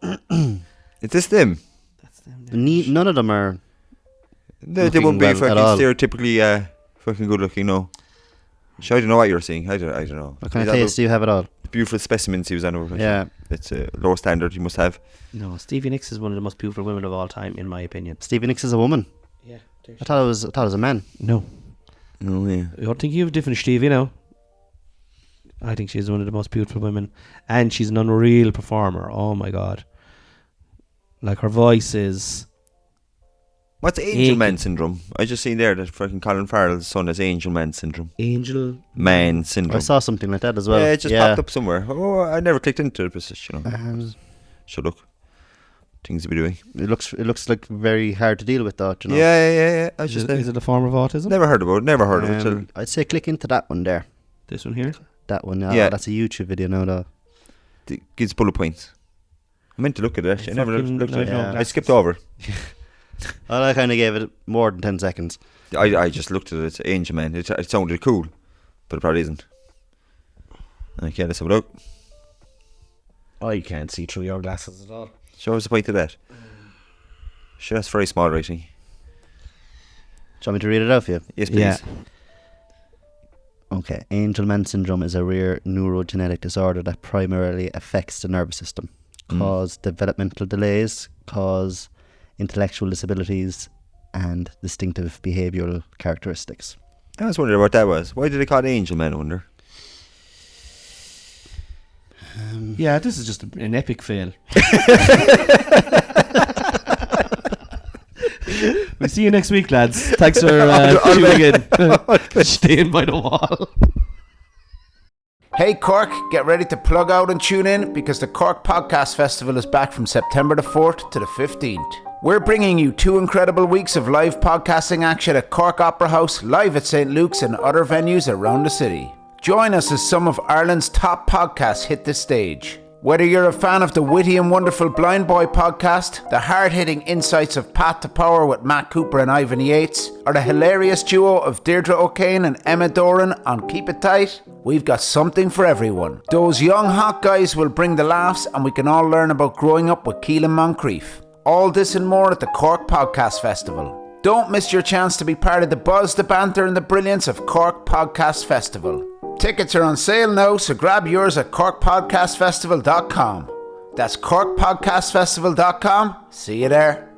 Is this them? That's them. there. None of them are. They Looking wouldn't be well at fucking all. stereotypically fucking good looking, no. Sure, I don't know what you're seeing. I don't know. What kind These of are taste do you have at all? the beautiful specimens he was on over. Yeah. It's a low standard you must have. No, Stevie Nicks is one of the most beautiful women of all time, in my opinion. Stevie Nicks is a woman. Yeah. I thought it was a man. No. Oh yeah. I don't think you have a different Stevie now. I think she's one of the most beautiful women. And she's an unreal performer. Oh my God. Like, her voice is... What's Angel Man syndrome? I just seen there that fucking Colin Farrell's son has Angel Man syndrome. Angel... Man syndrome. I saw something like that as well. Yeah, it just popped up somewhere. Oh, I never clicked into it, but you know. Should look. Things to be doing. It looks like very hard to deal with, though. You know? Yeah. I Is just it a form of autism? never heard about it. Never heard of it till I'd say click into that one there. This one here? That one. Yeah. That's a YouTube video now, though. it gives bullet points. I meant to look at it actually. I never Fucking looked at it. no, Yeah. I skipped over. I kind of gave it more than 10 seconds. I just looked at it. It's Angel Man. It sounded cool, but it probably isn't. Okay, let's have a look. I can't see through your glasses at all. Show us the point of that. Sure, that's very small writing. Do you want me to read it out for you? Yes, please. Yeah. Okay. Angelman syndrome is a rare neurogenetic disorder that primarily affects the nervous system, cause developmental delays, cause intellectual disabilities, and distinctive behavioural characteristics. I was wondering what that was. Why did they call it Angel Man, I wonder? Yeah, this is just an epic fail. We'll see you next week, lads. Thanks for tuning in. Staying by the wall. Hey Cork, get ready to plug out and tune in because the Cork Podcast Festival is back from September the 4th to the 15th. We're bringing you 2 incredible weeks of live podcasting action at Cork Opera House, live at St. Luke's and other venues around the city. Join us as some of Ireland's top podcasts hit the stage. Whether you're a fan of the witty and wonderful Blind Boy podcast, the hard-hitting insights of Path to Power with Matt Cooper and Ivan Yates, or the hilarious duo of Deirdre O'Kane and Emma Doran on Keep It Tight, we've got something for everyone. Those young hot guys will bring the laughs, and we can all learn about growing up with Keelan Moncrief. All this and more at the Cork Podcast Festival. Don't miss your chance to be part of the buzz, the banter and the brilliance of Cork Podcast Festival. Tickets are on sale now, so grab yours at corkpodcastfestival.com. That's corkpodcastfestival.com. See you there.